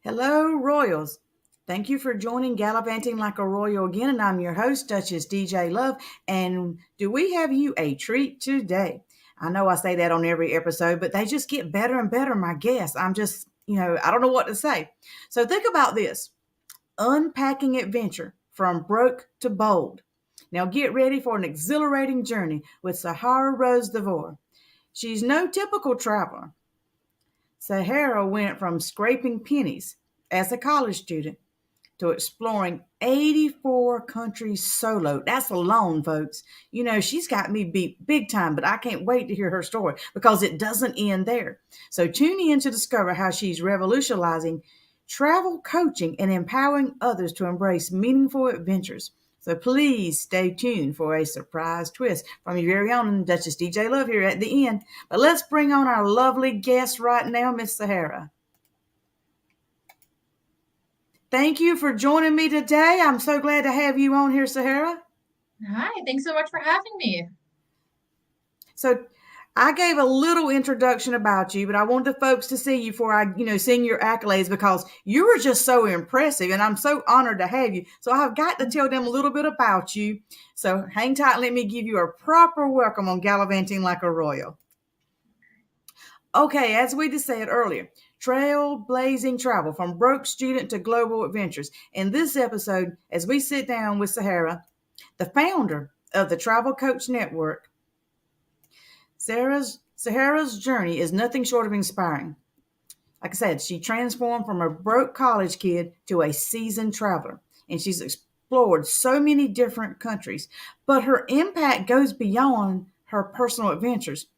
Hello, Royals. Thank you for joining Gallivanting Like a Royal again, and I'm your host, Duchess DJ Love. And do we have you a treat today? I know I say that on every episode, but they just get better and better, my guests. I don't know what to say. So think about this unpacking adventure from broke to bold. Now get ready for an exhilarating journey with Sahara Rose De Vore. She's no typical traveler. Sahara went from scraping pennies as a college student to exploring 84 countries solo. That's alone, folks. She's got me beat big time, but I can't wait to hear her story because it doesn't end there. So tune in to discover how she's revolutionizing travel coaching and empowering others to embrace meaningful adventures. So please stay tuned for a surprise twist from your very own Duchess DJ Love here at the end. But let's bring on our lovely guest right now, Miss Sahara. Thank you for joining me today. I'm so glad to have you on here, Sahara. Hi, thanks so much for having me. So I gave a little introduction about you, but I wanted the folks to see you before I sing your accolades because you were just so impressive and I'm so honored to have you. So I've got to tell them a little bit about you. So hang tight and let me give you a proper welcome on Gallivanting Like a Royal. Okay, as we just said earlier, trailblazing travel from broke student to global adventures. In this episode, as we sit down with Sahara, the founder of the Travel Coach Network, Sahara's journey is nothing short of inspiring. Like I said, she transformed from a broke college kid to a seasoned traveler, and she's explored so many different countries. But her impact goes beyond her personal adventures.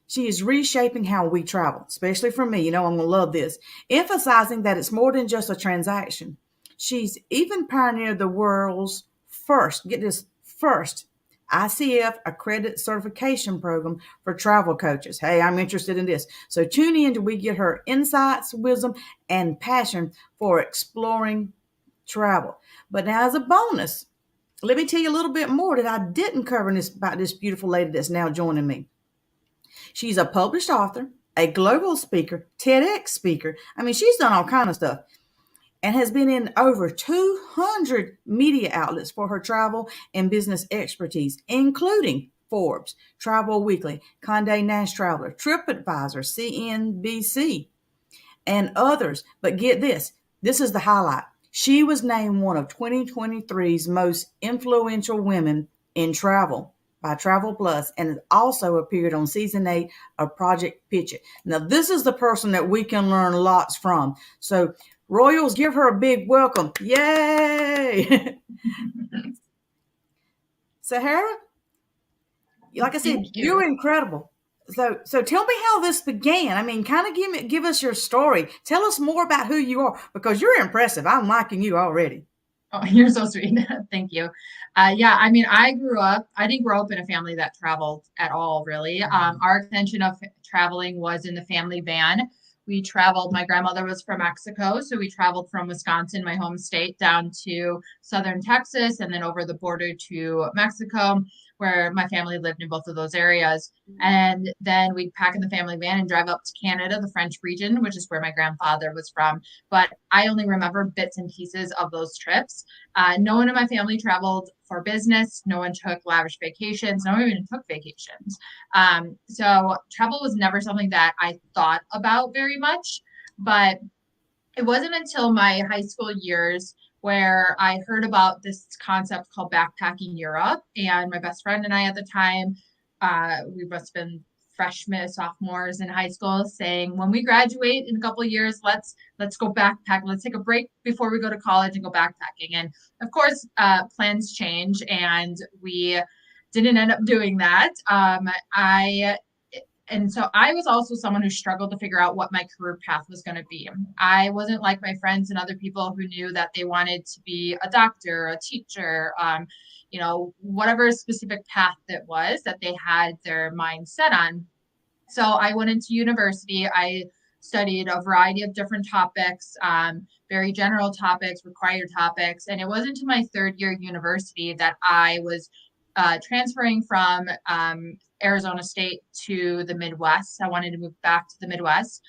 She is reshaping how we travel, especially for me. I'm going to love this, emphasizing that it's more than just a transaction. She's even pioneered the world's first, get this, first ICF-accredited certification program for travel coaches. Hey, I'm interested in this. So tune in till we get her insights, wisdom, and passion for exploring travel. But now, as a bonus, let me tell you a little bit more that I didn't cover about this beautiful lady that's now joining me. She's a published author, a global speaker, TEDx speaker. She's done all kind of stuff and has been in over 200 media outlets for her travel and business expertise, including Forbes, Travel Weekly, Condé Nast Traveler, TripAdvisor, CNBC, and others. But get this, this is the highlight. She was named one of 2023's most influential women in travel by Travel Plus and has also appeared on season 8 of Project Pitch It. Now, this is the person that we can learn lots from. So, Royals, give her a big welcome. Yay! Sahara, like I said, you're incredible. So tell me how this began. Kind of give us your story. Tell us more about who you are because you're impressive. I'm liking you already. Oh, you're so sweet. Thank you. I didn't grow up in a family that traveled at all, really. Our extension of traveling was in the family van. We traveled, my grandmother was from Mexico, so we traveled from Wisconsin, my home state, down to southern Texas and then over the border to Mexico, where my family lived in both of those areas. And then we'd pack in the family van and drive up to Canada, the French region, which is where my grandfather was from. But I only remember bits and pieces of those trips. No one in my family traveled for business. No one took lavish vacations. No one even took vacations. So travel was never something that I thought about very much. But it wasn't until my high school years where I heard about this concept called backpacking Europe. And my best friend and I at the time, we must have been freshmen, sophomores in high school, saying, when we graduate in a couple of years, let's go backpack. Let's take a break before we go to college and go backpacking. And of course, plans change, and we didn't end up doing that. And so I was also someone who struggled to figure out what my career path was going to be. I wasn't like my friends and other people who knew that they wanted to be a doctor, a teacher, whatever specific path it was that they had their mind set on. So I went into university. I studied a variety of different topics, very general topics, required topics. And it wasn't until my third year of university that I was transferring from Arizona State to the Midwest. I wanted to move back to the Midwest.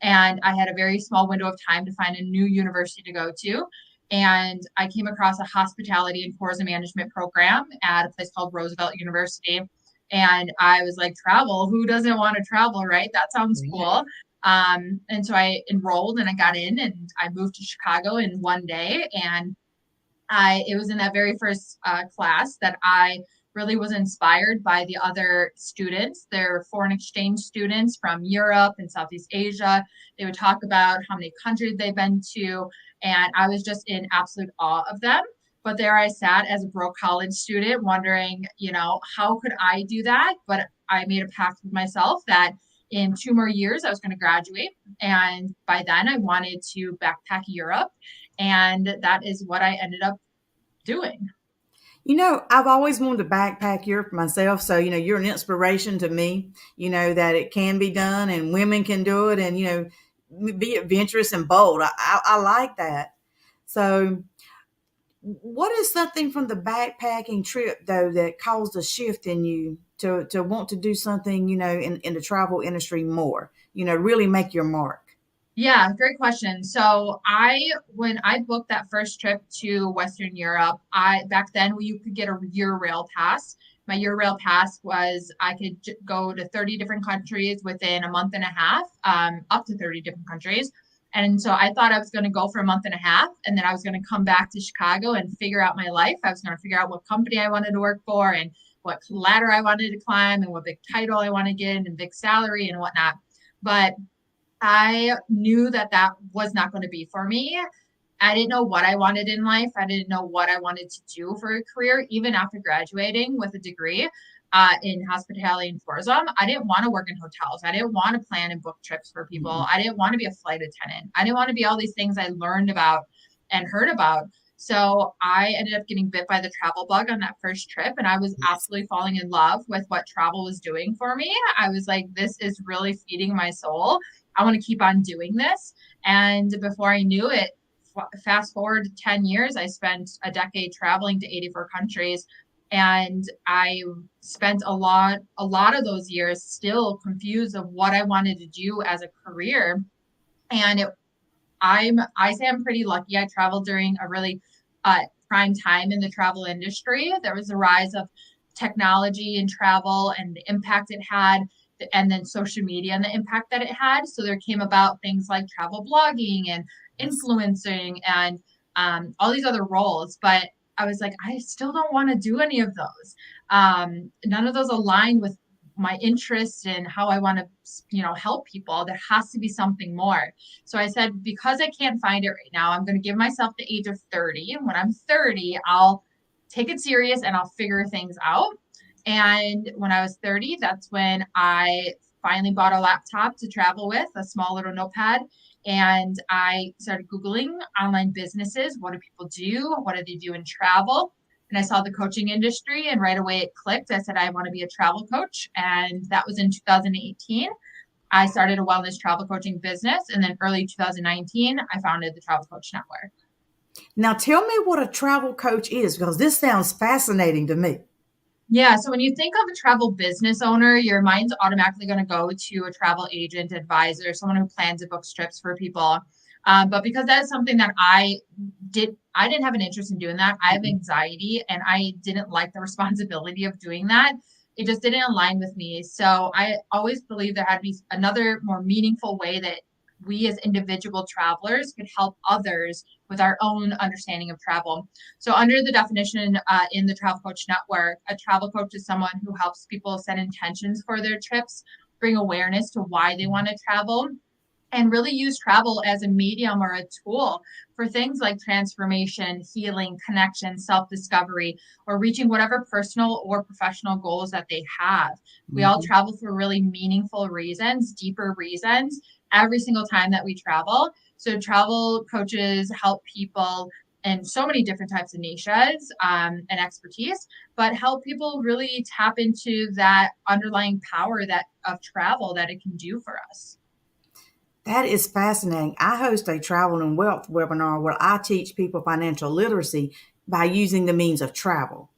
And I had a very small window of time to find a new university to go to. And I came across a hospitality and tourism management program at a place called Roosevelt University. And I was like, travel, who doesn't want to travel, right? That sounds cool. And so I enrolled and I got in and I moved to Chicago in one day. And it was in that very first class that I really was inspired by the other students. They're foreign exchange students from Europe and Southeast Asia. They would talk about how many countries they've been to, and I was just in absolute awe of them. But there I sat as a broke college student wondering, how could I do that? But I made a pact with myself that in 2 more years I was going to graduate. And by then I wanted to backpack Europe. And that is what I ended up doing. I've always wanted to backpack Europe myself. So, you're an inspiration to me, that it can be done and women can do it and, be adventurous and bold. I like that. So, what is something from the backpacking trip, though, that caused a shift in you to want to do something, in the travel industry more, really make your mark? Yeah, great question. So when I booked that first trip to Western Europe, back then you could get a Eurail pass. My Eurail pass was I could go to 30 different countries within a month and a half, up to 30 different countries. And so I thought I was going to go for a month and a half, and then I was going to come back to Chicago and figure out my life. I was going to figure out what company I wanted to work for and what ladder I wanted to climb and what big title I want to get and big salary and whatnot. But I knew that was not going to be for me. I didn't know what I wanted in life. I didn't know what I wanted to do for a career, even after graduating with a degree in hospitality and tourism. I didn't want to work in hotels. I didn't want to plan and book trips for people. Mm-hmm. I didn't want to be a flight attendant. I didn't want to be all these things I learned about and heard about. So I ended up getting bit by the travel bug on that first trip. And I was absolutely falling in love with what travel was doing for me. I was like, this is really feeding my soul. I want to keep on doing this. And before I knew it, fast forward 10 years, I spent a decade traveling to 84 countries. And I spent a lot of those years still confused of what I wanted to do as a career. And I say I'm pretty lucky. I traveled during a really prime time in the travel industry. There was a rise of technology in travel and the impact it had, and then social media and the impact that it had. So there came about things like travel blogging and influencing and all these other roles. But I was like, I still don't want to do any of those. None of those align with my interests and how I want to, help people. There has to be something more. So I said, because I can't find it right now, I'm going to give myself the age of 30. And when I'm 30, I'll take it serious and I'll figure things out. And when I was 30, that's when I finally bought a laptop to travel with, a small little notepad. And I started Googling online businesses. What do people do? What do they do in travel? And I saw the coaching industry, and right away it clicked. I said, I want to be a travel coach. And that was in 2018. I started a wellness travel coaching business. And then early 2019, I founded the Travel Coach Network. Now tell me what a travel coach is, because this sounds fascinating to me. Yeah. So when you think of a travel business owner, your mind's automatically going to go to a travel agent, advisor, someone who plans and books trips for people. But because that is something that I didn't have an interest in doing that. I have anxiety and I didn't like the responsibility of doing that. It just didn't align with me. So I always believed there had to be another more meaningful way that we as individual travelers could help others with our own understanding of travel. So under the definition in the Travel Coach Network, a travel coach is someone who helps people set intentions for their trips, bring awareness to why they want to travel, and really use travel as a medium or a tool for things like transformation, healing, connection, self-discovery, or reaching whatever personal or professional goals that they have. We all travel for really meaningful reasons, deeper reasons, every single time that we travel. So travel coaches help people in so many different types of niches and expertise, but help people really tap into that underlying power of travel that it can do for us. That is fascinating. I host a travel and wealth webinar where I teach people financial literacy by using the means of travel.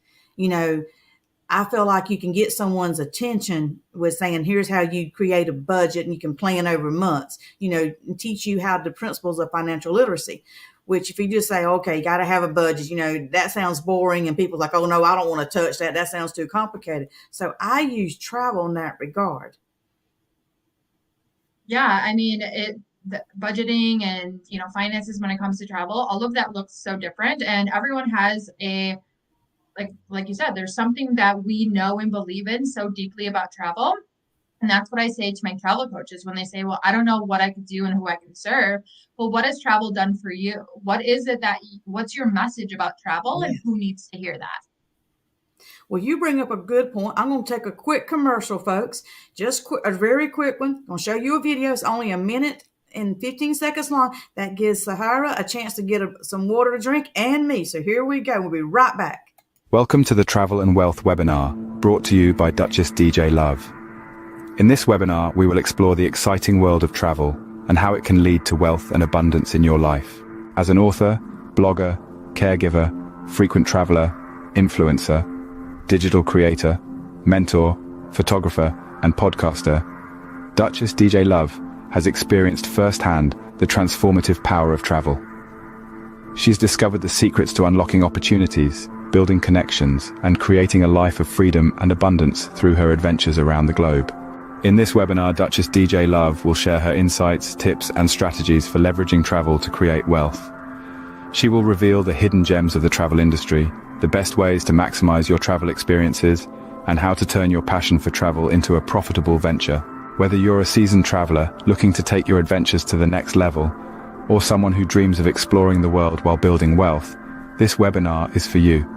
I feel like you can get someone's attention with saying, here's how you create a budget and you can plan over months, and teach you how the principles of financial literacy, which if you just say, okay, you got to have a budget, that sounds boring. And people's like, oh no, I don't want to touch that. That sounds too complicated. So I use travel in that regard. Yeah. I mean, the budgeting and, finances when it comes to travel, all of that looks so different, and everyone has like you said, there's something that we know and believe in so deeply about travel. And that's what I say to my travel coaches when they say, well, I don't know what I could do and who I can serve. Well, what has travel done for you? What is it what's your message about travel, and who needs to hear that? Well, you bring up a good point. I'm going to take a quick commercial, folks. Just a very quick one. I'm going to show you a video. It's only a minute and 15 seconds long. That gives Sahara a chance to get some water to drink, and me. So here we go. We'll be right back. Welcome to the Travel and Wealth webinar, brought to you by Duchess DJ Love. In this webinar, we will explore the exciting world of travel and how it can lead to wealth and abundance in your life. As an author, blogger, caregiver, frequent traveler, influencer, digital creator, mentor, photographer, and podcaster, Duchess DJ Love has experienced firsthand the transformative power of travel. She's discovered the secrets to unlocking opportunities, building connections, and creating a life of freedom and abundance through her adventures around the globe. In this webinar, Duchess DJ Love will share her insights, tips, and strategies for leveraging travel to create wealth. She will reveal the hidden gems of the travel industry, the best ways to maximize your travel experiences, and how to turn your passion for travel into a profitable venture. Whether you're a seasoned traveler looking to take your adventures to the next level, or someone who dreams of exploring the world while building wealth, this webinar is for you.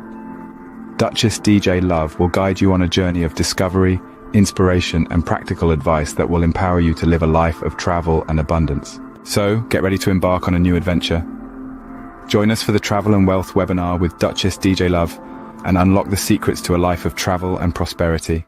Duchess DJ Love will guide you on a journey of discovery, inspiration, and practical advice that will empower you to live a life of travel and abundance. So, get ready to embark on a new adventure. Join us for the Travel and Wealth webinar with Duchess DJ Love and unlock the secrets to a life of travel and prosperity.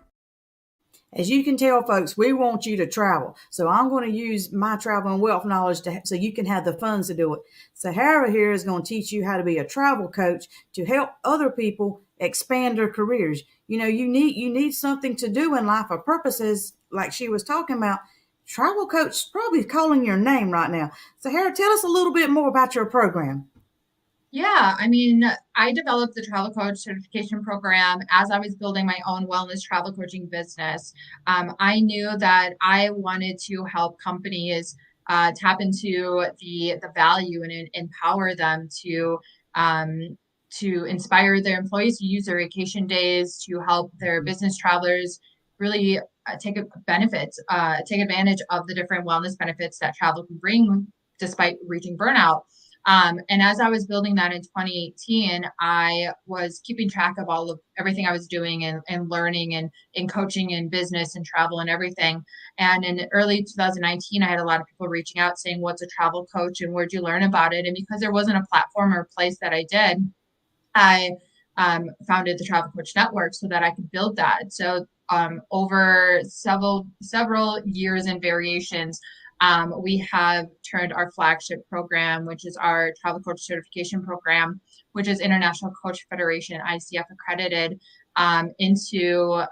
As you can tell, folks, we want you to travel. So I'm going to use my travel and wealth knowledge so you can have the funds to do it. Sahara here is going to teach you how to be a travel coach to help other people expand their careers. You need something to do in life, or purposes, like she was talking about. Travel coach is probably calling your name right now. Sahara, tell us a little bit more about your program. Yeah, I mean, I developed the travel coach certification program as I was building my own wellness travel coaching business. I knew that I wanted to help companies tap into the value and empower them to inspire their employees to use their vacation days, to help their business travelers really take advantage of the different wellness benefits that travel can bring despite reaching burnout. And as I was building that in 2018, I was keeping track of everything I was doing and learning and coaching in business and travel and everything. And in early 2019, I had a lot of people reaching out saying, what's a travel coach and where'd you learn about it? And because there wasn't a platform or place that I did, I founded the Travel Coach Network so that I could build that. So over several years and variations, we have turned our flagship program, which is our Travel Coach Certification Program, which is International Coach Federation, ICF-accredited, into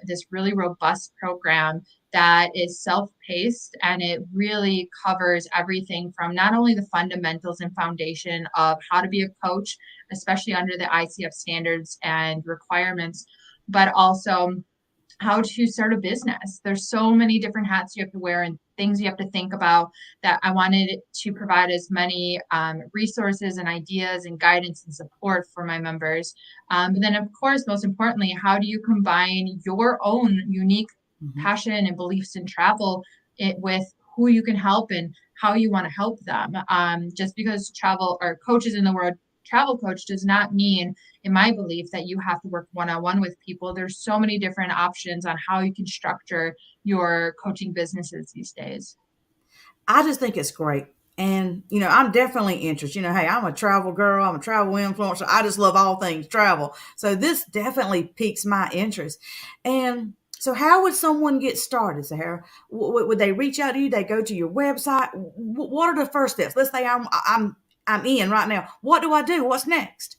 this really robust program that is self-paced, and it really covers everything from not only the fundamentals and foundation of how to be a coach, especially under the ICF standards and requirements, but also how to start a business. There's so many different hats you have to wear and things you have to think about, that I wanted to provide as many resources and ideas and guidance and support for my members. But then, of course, most importantly, how do you combine your own unique passion and beliefs in travel with who you can help and how you want to help them? Just because travel or coaches in the world travel coach does not mean, in my belief, that you have to work one-on-one with people. There's so many different options on how you can structure your coaching businesses these days. I just think it's great. And, I'm definitely interested. Hey, I'm a travel girl. I'm a travel influencer. I just love all things travel. So this definitely piques my interest. And so how would someone get started, Sahara? Would they reach out to you? They go to your website? What are the first steps? Let's say I'm in right now. What do I do? What's next?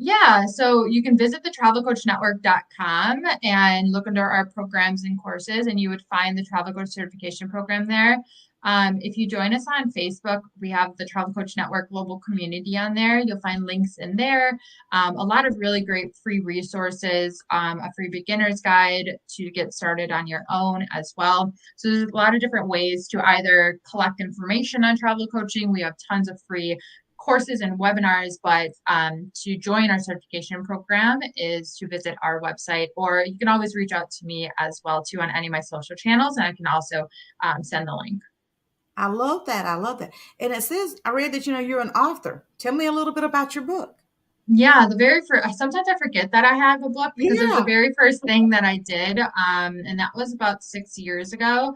Yeah, so you can visit the travelcoachnetwork.com and look under our programs and courses, and you would find the Travel Coach Certification Program there. If you join us on Facebook, we have the Travel Coach Network Global Community on there. You'll find links in there. A lot of really great free resources, a free beginner's guide to get started on your own as well. So there's a lot of different ways to either collect information on travel coaching. We have tons of free courses and webinars, but to join our certification program is to visit our website, or you can always reach out to me as well too on any of my social channels, and I can also send the link. I love that. I love that. And it says, I read that, you're an author. Tell me a little bit about your book. Yeah, the very first, sometimes I forget that I have a book because it was the very first thing that I did. And that was about 6 years ago.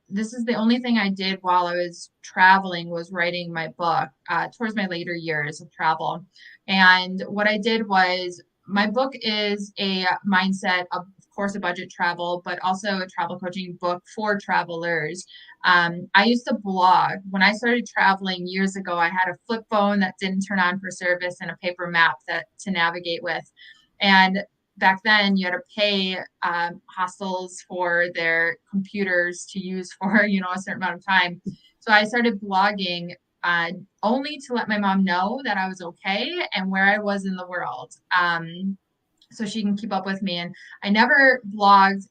This is the only thing I did while I was traveling was writing my book, towards my later years of travel. And what I did was, my book is a mindset, of course, a budget travel, but also a travel coaching book for travelers. I used to blog. When I started traveling years ago, I had a flip phone that didn't turn on for service and a paper map to navigate with. And back then you had to pay hostels for their computers to use for, a certain amount of time. So I started blogging only to let my mom know that I was okay and where I was in the world, so she can keep up with me. And I never blogged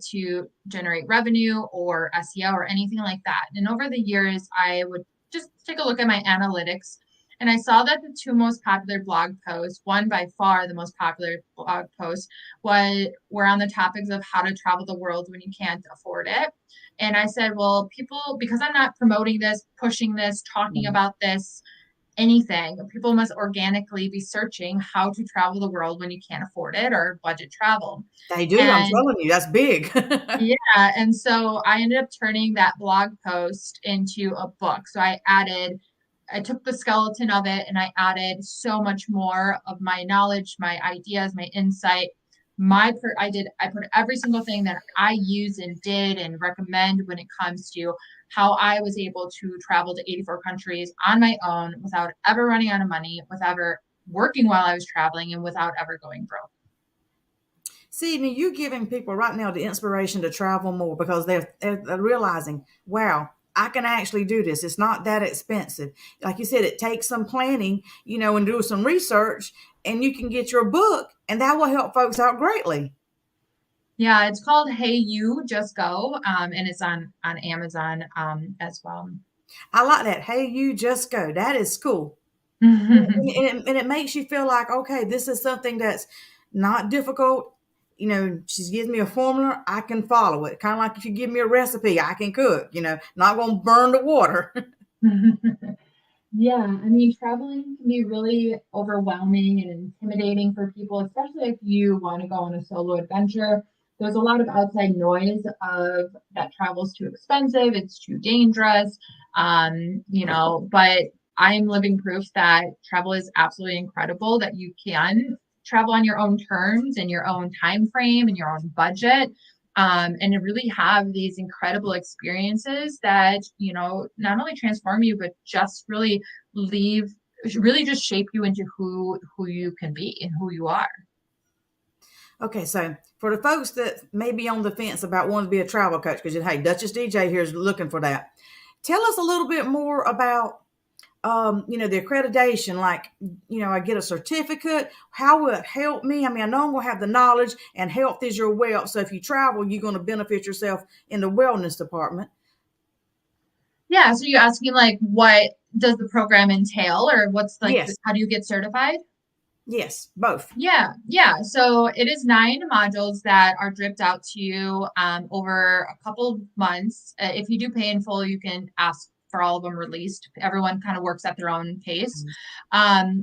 to generate revenue or SEO or anything like that. And over the years, I would just take a look at my analytics, and I saw that the two most popular blog posts, one by far the most popular blog post, were on the topics of how to travel the world when you can't afford it. And I said, well, people, because I'm not promoting this, pushing this, talking about this, anything, people must organically be searching how to travel the world when you can't afford it, or budget travel. They do. I'm telling you, that's big. Yeah. And so I ended up turning that blog post into a book. So I took the skeleton of it and I added so much more of my knowledge, my ideas, my insight. I put every single thing that I use and did and recommend when it comes to how I was able to travel to 84 countries on my own without ever running out of money, without ever working while I was traveling, and without ever going broke. See, now you're giving people right now the inspiration to travel more, because they're realizing, wow, I can actually do this. It's not that expensive. Like you said, it takes some planning, and do some research, and you can get your book, and that will help folks out greatly. Yeah, it's called Hey You Just Go, and it's on Amazon as well. I like that. Hey You Just Go. That is cool. and it makes you feel like, okay, this is something that's not difficult. She gives me a formula, I can follow it. Kind of like if you give me a recipe, I can cook, not going to burn the water. Yeah, I mean, traveling can be really overwhelming and intimidating for people, especially if you want to go on a solo adventure. There's a lot of outside noise of that travel's too expensive, it's too dangerous, but I'm living proof that travel is absolutely incredible, that you can travel on your own terms and your own time frame and your own budget, and to really have these incredible experiences that, not only transform you, but just really just shape you into who you can be and who you are. Okay, so for the folks that may be on the fence about wanting to be a travel coach, because, hey, Duchess DJ here is looking for that. Tell us a little bit more about, the accreditation. Like, I get a certificate. How will it help me? I mean, I know I'm going to have the knowledge, and health is your wealth. So if you travel, you're going to benefit yourself in the wellness department. Yeah. So you're asking, like, what does the program entail, or what's like, yes. How do you get certified? Yes, both. Yeah. So it is 9 modules that are dripped out to you over a couple of months. If you do pay in full, you can ask for all of them released. Everyone kind of works at their own pace.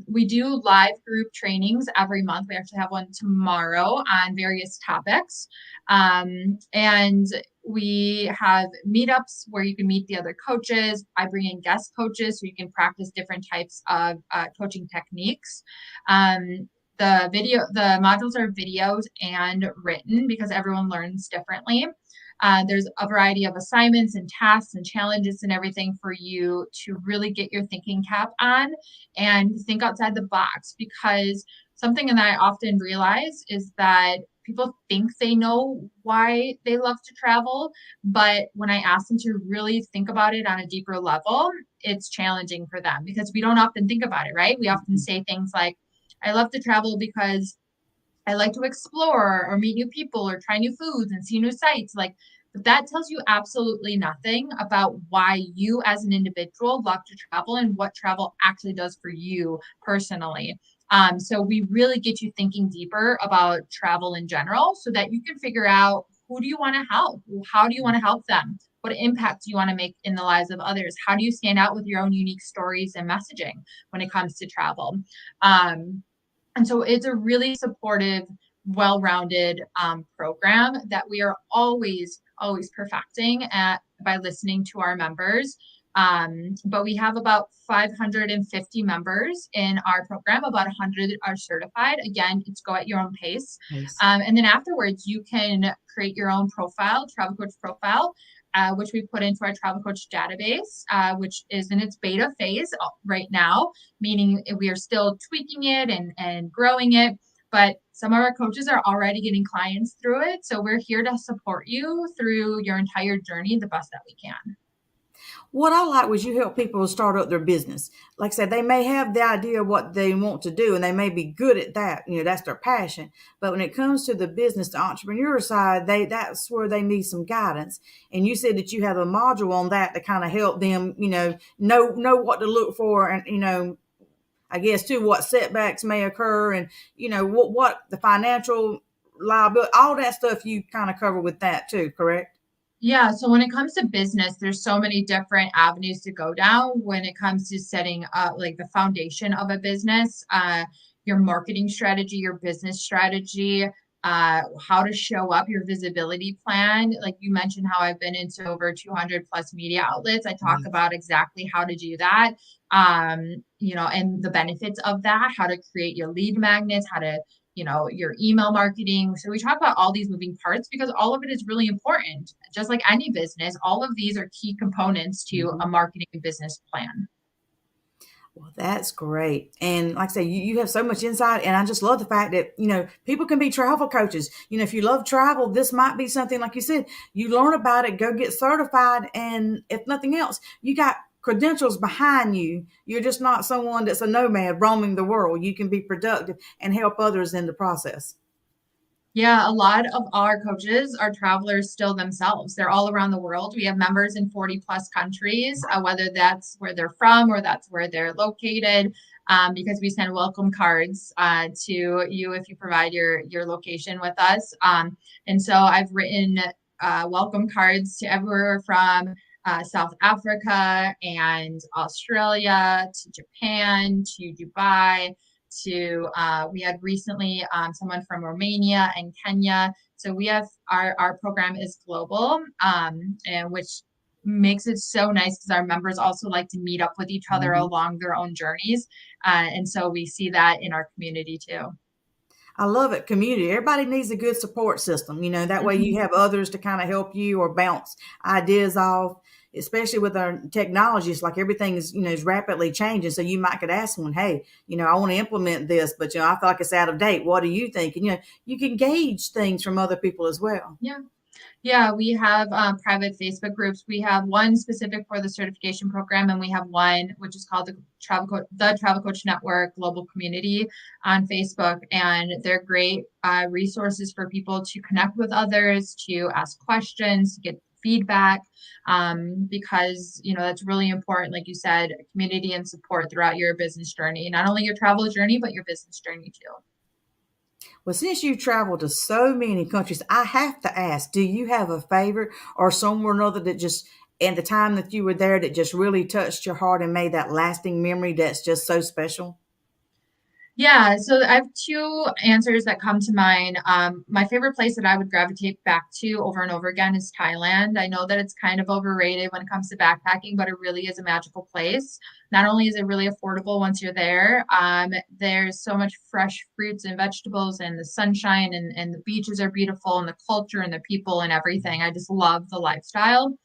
We do live group trainings every month. We actually have one tomorrow on various topics. And we have meetups where you can meet the other coaches. I bring in guest coaches so you can practice different types of coaching techniques. The modules are videoed and written because everyone learns differently. There's a variety of assignments and tasks and challenges and everything for you to really get your thinking cap on and think outside the box, because something that I often realize is that people think they know why they love to travel, but when I ask them to really think about it on a deeper level, it's challenging for them because we don't often think about it, right? We often say things like, I love to travel because I like to explore or meet new people or try new foods and see new sights. But that tells you absolutely nothing about why you as an individual love to travel and what travel actually does for you personally. So we really get you thinking deeper about travel in general so that you can figure out, who do you want to help? How do you want to help them? What impact do you want to make in the lives of others? How do you stand out with your own unique stories and messaging when it comes to travel? And so it's a really supportive, well-rounded program that we are always perfecting by listening to our members. But we have about 550 members in our program. About 100 are certified. Again, it's go at your own pace. Nice. And then afterwards, you can create your own profile, travel coach profile, which we put into our travel coach database, which is in its beta phase right now, meaning we are still tweaking it and growing it. But some of our coaches are already getting clients through it. So we're here to support you through your entire journey the best that we can. What I like was you help people start up their business. Like I said, they may have the idea of what they want to do and they may be good at that. That's their passion. But when it comes to the business, the entrepreneur side, that's where they need some guidance. And you said that you have a module on that to kind of help them, know what to look for and, I guess too, what setbacks may occur and, what the financial liability, all that stuff you kind of cover with that too, correct? Yeah. So when it comes to business, there's so many different avenues to go down when it comes to setting up like the foundation of a business, your marketing strategy, your business strategy, how to show up, your visibility plan. Like you mentioned, how I've been into over 200 plus media outlets. I talk about exactly how to do that, and the benefits of that, how to create your lead magnets, how to your email marketing. So we talk about all these moving parts because all of it is really important. Just like any business, all of these are key components to a marketing and business plan. Well, that's great. And like I say, you have so much insight. And I just love the fact that, people can be travel coaches. If you love travel, this might be something, like you said, you learn about it, go get certified. And if nothing else, you got credentials behind you. You're just not someone that's a nomad roaming the world. You can be productive and help others in the process. Yeah, a lot of our coaches are travelers still themselves. They're all around the world. We have members in 40 plus countries, whether that's where they're from or that's where they're located, because we send welcome cards to you if you provide your location with us. And so I've written welcome cards to everywhere from South Africa and Australia to Japan to Dubai to we had recently someone from Romania and Kenya. So we have our program is global, and which makes it so nice because our members also like to meet up with each other along their own journeys. And so we see that in our community too. I love it. Community. Everybody needs a good support system. That way you have others to kind of help you or bounce ideas off, especially with our technology. It's like everything is rapidly changing. So you might could ask someone, hey, I want to implement this, but, I feel like it's out of date. What do you think? And, you can gauge things from other people as well. Yeah. Yeah, we have private Facebook groups. We have one specific for the certification program, and we have one which is called the Travel Coach Network Global Community on Facebook. And they're great resources for people to connect with others, to ask questions, to get feedback, because that's really important. Like you said, community and support throughout your business journey, not only your travel journey, but your business journey too. Well, since you travel to so many countries, I have to ask, do you have a favorite or somewhere or another that just, at the time that you were there, that just really touched your heart and made that lasting memory that's just so special? Yeah, so I have two answers that come to mind. My favorite place that I would gravitate back to over and over again is Thailand. I know that it's kind of overrated when it comes to backpacking, but it really is a magical place. Not only is it really affordable once you're there, there's so much fresh fruits and vegetables and the sunshine and the beaches are beautiful and the culture and the people and everything. I just love the lifestyle.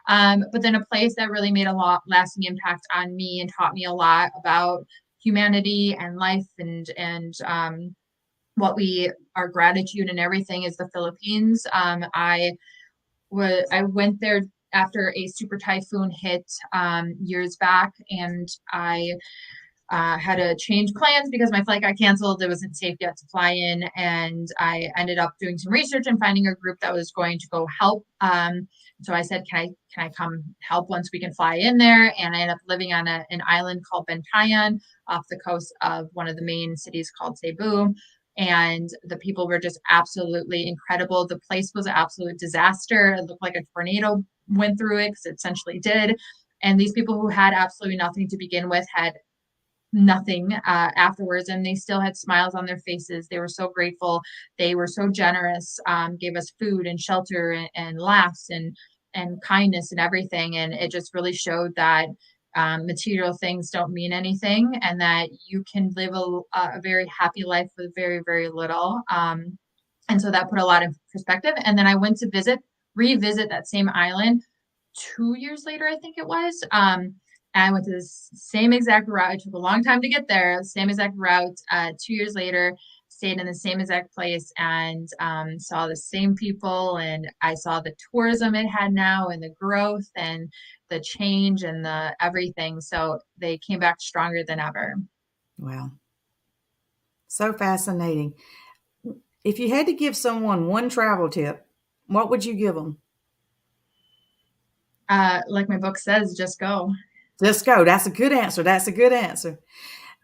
But then a place that really made a lot lasting impact on me and taught me a lot about humanity and life and what we our gratitude and everything is the Philippines. I went there after a super typhoon hit years back, and I had to change plans because my flight got canceled. It wasn't safe yet to fly in, and I ended up doing some research and finding a group that was going to go help. So I said, can I come help once we can fly in there? And I ended up living on an island called Bantayan off the coast of one of the main cities called Cebu. And the people were just absolutely incredible. The place was an absolute disaster. It looked like a tornado went through it, because it essentially did. And these people who had absolutely nothing to begin with had nothing afterwards, and they still had smiles on their faces. They were so grateful. They were so generous, gave us food and shelter and laughs and kindness and everything. And it just really showed that material things don't mean anything, and that you can live a very happy life with very, very little. And so that put a lot in perspective. And then I went to revisit that same island 2 years later, I think it was. And I went to the same exact route. It took a long time to get there. Same exact route. 2 years later, stayed in the same exact place and saw the same people. And I saw the tourism it had now, and the growth and the change and the everything. So they came back stronger than ever. Wow. So fascinating. If you had to give someone one travel tip, what would you give them? Like my book says, just go. Just go. That's a good answer. That's a good answer.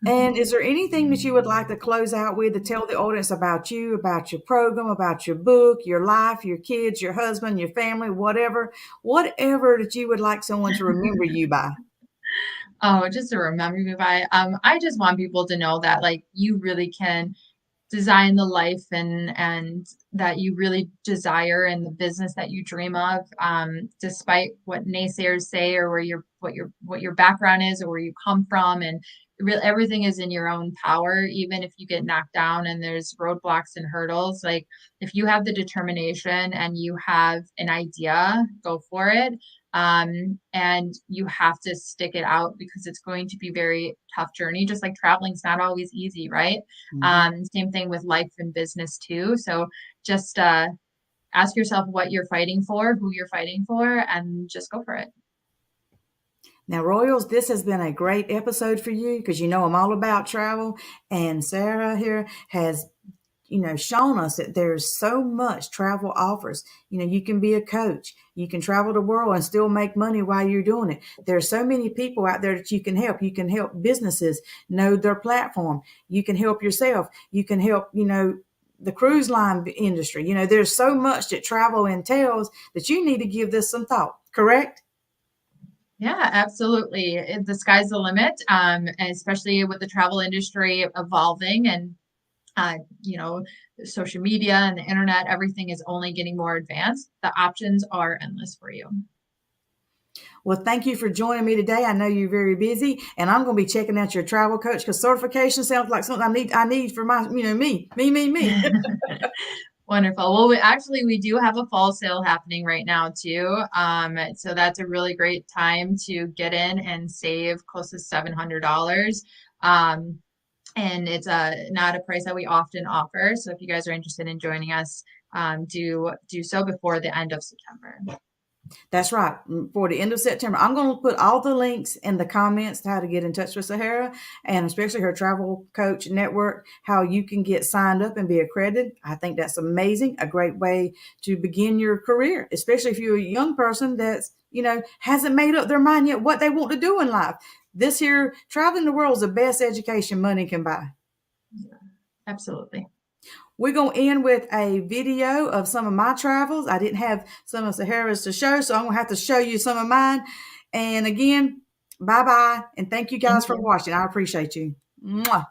And is there anything that you would like to close out with to tell the audience about you, about your program, about your book, your life, your kids, your husband, your family, whatever that you would like someone to remember you by? Oh, just to remember me by, I just want people to know that like you really can design the life and that you really desire and the business that you dream of, despite what naysayers say or what your background is or where you come from. And really everything is in your own power, even if you get knocked down and there's roadblocks and hurdles. Like if you have the determination and you have an idea, go for it. And you have to stick it out, because it's going to be very tough journey. Just like traveling's not always easy, right? Same thing with life and business too. So just ask yourself what you're fighting for, who you're fighting for, and just go for it. Now, Royals, this has been a great episode for you, because I'm all about travel, and Sarah here has shown us that there's so much travel offers. You can be a coach, you can travel the world and still make money while you're doing it. There's so many people out there that you can help. You can help businesses know their platform. You can help yourself. You can help, the cruise line industry. There's so much that travel entails that you need to give this some thought, correct? Yeah, absolutely. The sky's the limit, and especially with the travel industry evolving and social media and the internet, everything is only getting more advanced. The options are endless for you. Well, thank you for joining me today. I know you're very busy, and I'm going to be checking out your travel coach, because certification sounds like something I need for my, me. Wonderful. Well, we do have a fall sale happening right now too. So that's a really great time to get in and save close to $700. And it's not a price that we often offer. So if you guys are interested in joining us, do so before the end of September. That's right. For the end of September, I'm going to put all the links in the comments to how to get in touch with Sahara, and especially her travel coach network, how you can get signed up and be accredited. I think that's amazing. A great way to begin your career, especially if you're a young person that's, hasn't made up their mind yet what they want to do in life. This here, traveling the world is the best education money can buy. Yeah, absolutely. We're going to end with a video of some of my travels. I didn't have some of Sahara's to show, so I'm going to have to show you some of mine. And again, bye-bye. And thank you guys for watching. I appreciate you. Mwah.